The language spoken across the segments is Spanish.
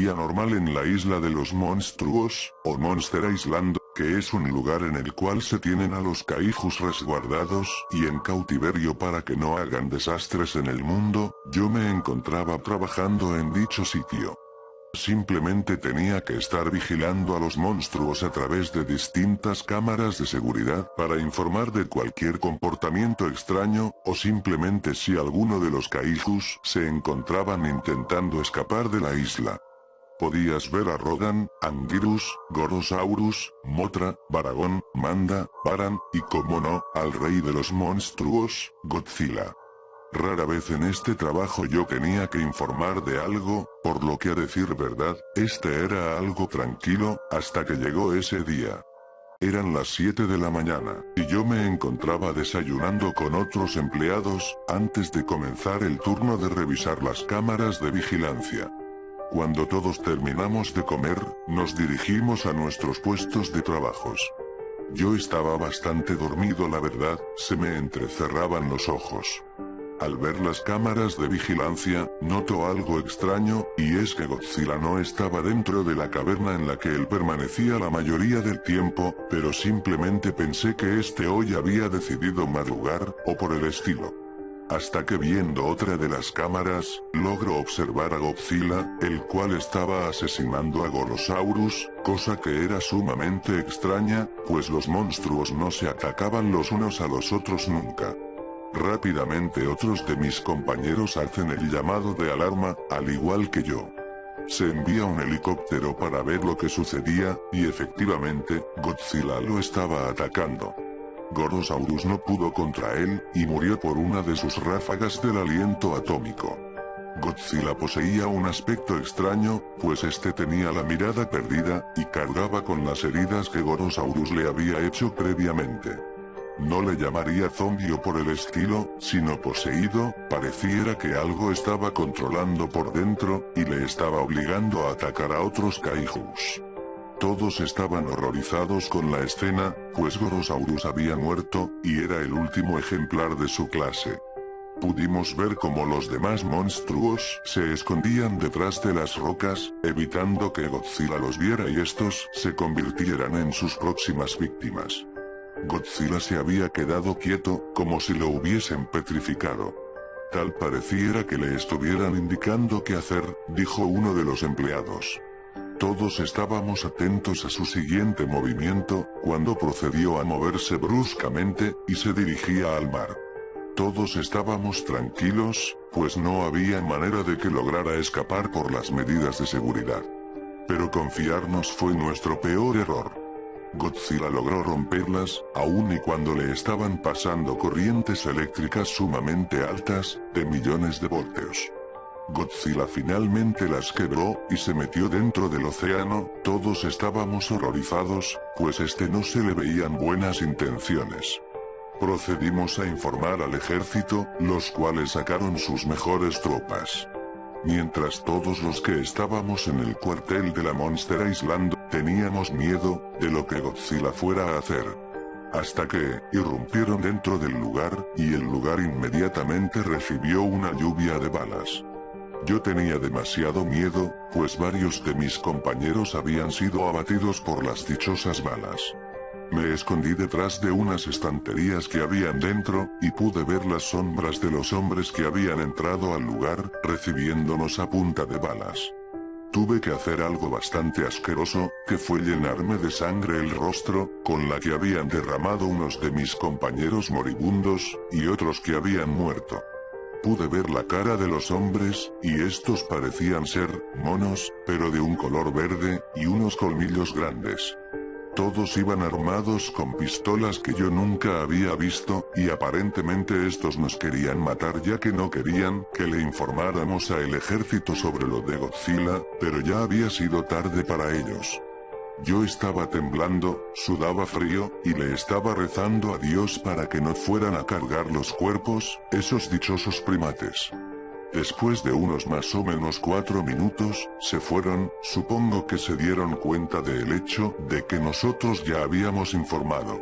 día normal en la isla de los monstruos, o Monster Island, que es un lugar en el cual se tienen a los kaijus resguardados y en cautiverio para que no hagan desastres en el mundo. Yo me encontraba trabajando en dicho sitio. Simplemente tenía que estar vigilando a los monstruos a través de distintas cámaras de seguridad para informar de cualquier comportamiento extraño, o simplemente si alguno de los kaijus se encontraban intentando escapar de la isla. Podías ver a Rodan, Anguirus, Gorosaurus, Mothra, Baragon, Manda, Baran, y como no, al rey de los monstruos, Godzilla. Rara vez en este trabajo yo tenía que informar de algo, por lo que a decir verdad, este era algo tranquilo, hasta que llegó ese día. Eran las 7 de la mañana, y yo me encontraba desayunando con otros empleados, antes de comenzar el turno de revisar las cámaras de vigilancia. Cuando todos terminamos de comer, nos dirigimos a nuestros puestos de trabajos. Yo estaba bastante dormido, la verdad, se me entrecerraban los ojos. Al ver las cámaras de vigilancia, noto algo extraño, y es que Godzilla no estaba dentro de la caverna en la que él permanecía la mayoría del tiempo, pero simplemente pensé que este hoy había decidido madrugar, o por el estilo. Hasta que viendo otra de las cámaras, logro observar a Godzilla, el cual estaba asesinando a Gorosaurus, cosa que era sumamente extraña, pues los monstruos no se atacaban los unos a los otros nunca. Rápidamente otros de mis compañeros hacen el llamado de alarma, al igual que yo. Se envía un helicóptero para ver lo que sucedía, y efectivamente, Godzilla lo estaba atacando. Gorosaurus no pudo contra él, y murió por una de sus ráfagas del aliento atómico. Godzilla poseía un aspecto extraño, pues este tenía la mirada perdida, y cargaba con las heridas que Gorosaurus le había hecho previamente. No le llamaría zombie o por el estilo, sino poseído, pareciera que algo estaba controlando por dentro, y le estaba obligando a atacar a otros kaijus. Todos estaban horrorizados con la escena, pues Gorosaurus había muerto, y era el último ejemplar de su clase. Pudimos ver cómo los demás monstruos se escondían detrás de las rocas, evitando que Godzilla los viera y estos se convirtieran en sus próximas víctimas. Godzilla se había quedado quieto, como si lo hubiesen petrificado. Tal pareciera que le estuvieran indicando qué hacer, dijo uno de los empleados. Todos estábamos atentos a su siguiente movimiento, cuando procedió a moverse bruscamente, y se dirigía al mar. Todos estábamos tranquilos, pues no había manera de que lograra escapar por las medidas de seguridad. Pero confiarnos fue nuestro peor error. Godzilla logró romperlas, aun y cuando le estaban pasando corrientes eléctricas sumamente altas, de millones de voltios. Godzilla finalmente las quebró, y se metió dentro del océano. Todos estábamos horrorizados, pues no se le veían buenas intenciones. Procedimos a informar al ejército, los cuales sacaron sus mejores tropas. Mientras todos los que estábamos en el cuartel de la Monster Island, teníamos miedo de lo que Godzilla fuera a hacer. Hasta que irrumpieron dentro del lugar, y el lugar inmediatamente recibió una lluvia de balas. Yo tenía demasiado miedo, pues varios de mis compañeros habían sido abatidos por las dichosas balas. Me escondí detrás de unas estanterías que habían dentro, y pude ver las sombras de los hombres que habían entrado al lugar, recibiéndonos a punta de balas. Tuve que hacer algo bastante asqueroso, que fue llenarme de sangre el rostro, con la que habían derramado unos de mis compañeros moribundos, y otros que habían muerto. Pude ver la cara de los hombres, y estos parecían ser monos, pero de un color verde, y unos colmillos grandes. Todos iban armados con pistolas que yo nunca había visto, y aparentemente estos nos querían matar ya que no querían que le informáramos al ejército sobre lo de Godzilla, pero ya había sido tarde para ellos. Yo estaba temblando, sudaba frío, y le estaba rezando a Dios para que no fueran a cargar los cuerpos, esos dichosos primates. Después de unos más o menos 4 minutos, se fueron. Supongo que se dieron cuenta del hecho de que nosotros ya habíamos informado.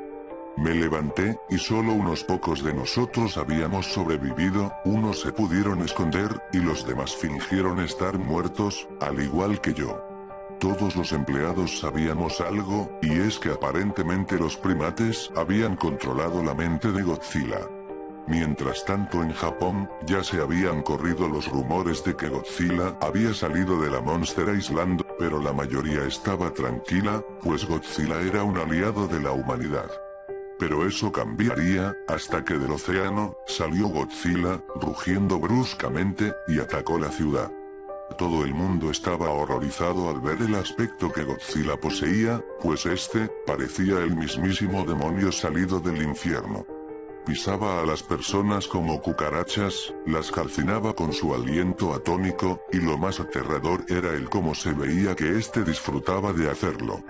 Me levanté, y solo unos pocos de nosotros habíamos sobrevivido, unos se pudieron esconder, y los demás fingieron estar muertos, al igual que yo. Todos los empleados sabíamos algo, y es que aparentemente los primates habían controlado la mente de Godzilla. Mientras tanto en Japón, ya se habían corrido los rumores de que Godzilla había salido de la Monster Island, pero la mayoría estaba tranquila, pues Godzilla era un aliado de la humanidad. Pero eso cambiaría, hasta que del océano, salió Godzilla, rugiendo bruscamente, y atacó la ciudad. Todo el mundo estaba horrorizado al ver el aspecto que Godzilla poseía, pues este, parecía el mismísimo demonio salido del infierno. Pisaba a las personas como cucarachas, las calcinaba con su aliento atónico, y lo más aterrador era el cómo se veía que este disfrutaba de hacerlo.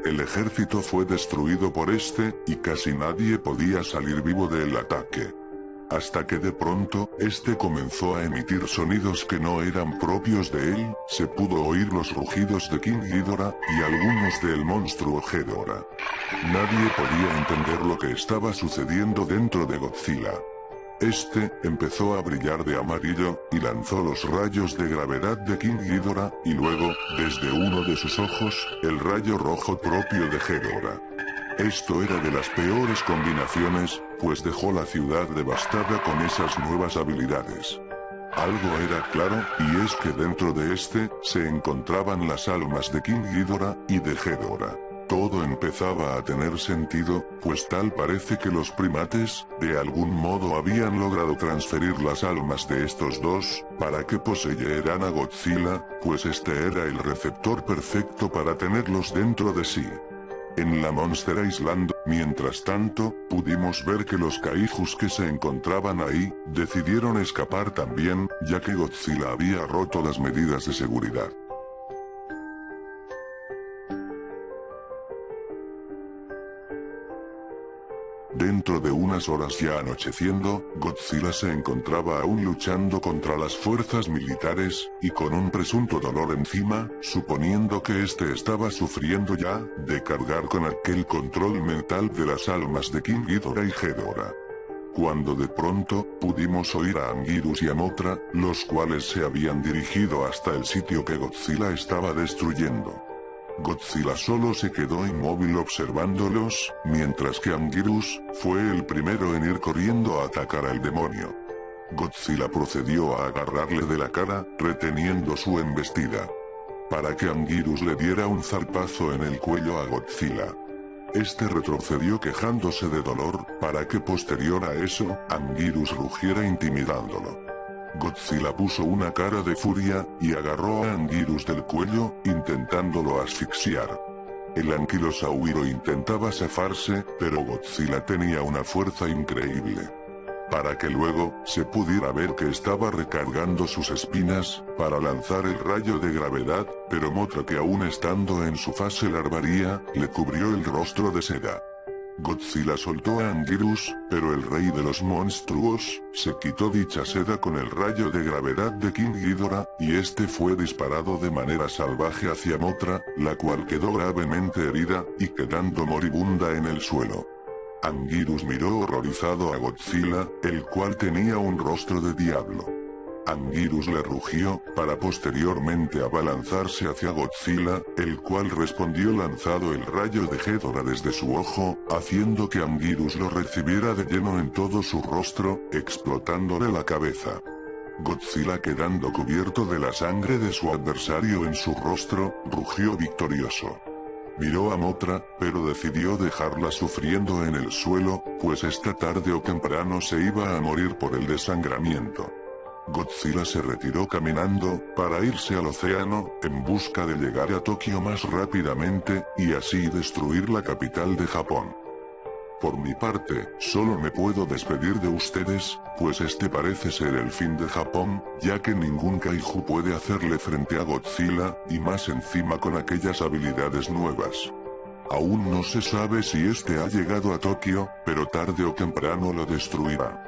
El ejército fue destruido por este, y casi nadie podía salir vivo del ataque. Hasta que de pronto, este comenzó a emitir sonidos que no eran propios de él, se pudo oír los rugidos de King Ghidorah, y algunos del monstruo Ghidorah. Nadie podía entender lo que estaba sucediendo dentro de Godzilla. Este, empezó a brillar de amarillo, y lanzó los rayos de gravedad de King Ghidorah, y luego, desde uno de sus ojos, el rayo rojo propio de Ghidorah. Esto era de las peores combinaciones, pues dejó la ciudad devastada con esas nuevas habilidades. Algo era claro, y es que dentro de este, se encontraban las almas de King Ghidorah y de Ghidorah. Todo empezaba a tener sentido, pues tal parece que los primates, de algún modo habían logrado transferir las almas de estos dos, para que poseyeran a Godzilla, pues este era el receptor perfecto para tenerlos dentro de sí. En la Monster Island, mientras tanto, pudimos ver que los kaijus que se encontraban ahí, decidieron escapar también, ya que Godzilla había roto las medidas de seguridad. Dentro de unas horas ya anocheciendo, Godzilla se encontraba aún luchando contra las fuerzas militares, y con un presunto dolor encima, suponiendo que este estaba sufriendo ya, de cargar con aquel control mental de las almas de King Ghidorah y Ghidorah. Cuando de pronto, pudimos oír a Anguirus y a Mothra, los cuales se habían dirigido hasta el sitio que Godzilla estaba destruyendo. Godzilla solo se quedó inmóvil observándolos, mientras que Anguirus fue el primero en ir corriendo a atacar al demonio. Godzilla procedió a agarrarle de la cara, reteniendo su embestida, para que Anguirus le diera un zarpazo en el cuello a Godzilla. Este retrocedió quejándose de dolor, para que posterior a eso, Anguirus rugiera intimidándolo. Godzilla puso una cara de furia, y agarró a Anguirus del cuello, intentándolo asfixiar. El anquilosauro intentaba zafarse, pero Godzilla tenía una fuerza increíble. Para que luego, se pudiera ver que estaba recargando sus espinas, para lanzar el rayo de gravedad, pero Mothra, que aún estando en su fase larvaria, le cubrió el rostro de seda. Godzilla soltó a Anguirus, pero el rey de los monstruos, se quitó dicha seda con el rayo de gravedad de King Ghidorah, y este fue disparado de manera salvaje hacia Mothra, la cual quedó gravemente herida, y quedando moribunda en el suelo. Anguirus miró horrorizado a Godzilla, el cual tenía un rostro de diablo. Anguirus le rugió, para posteriormente abalanzarse hacia Godzilla, el cual respondió lanzado el rayo de Ghidorah desde su ojo, haciendo que Anguirus lo recibiera de lleno en todo su rostro, explotándole la cabeza. Godzilla, quedando cubierto de la sangre de su adversario en su rostro, rugió victorioso. Miró a Mothra, pero decidió dejarla sufriendo en el suelo, pues esta tarde o temprano se iba a morir por el desangramiento. Godzilla se retiró caminando, para irse al océano, en busca de llegar a Tokio más rápidamente, y así destruir la capital de Japón. Por mi parte, solo me puedo despedir de ustedes, pues este parece ser el fin de Japón, ya que ningún kaiju puede hacerle frente a Godzilla, y más encima con aquellas habilidades nuevas. Aún no se sabe si este ha llegado a Tokio, pero tarde o temprano lo destruirá.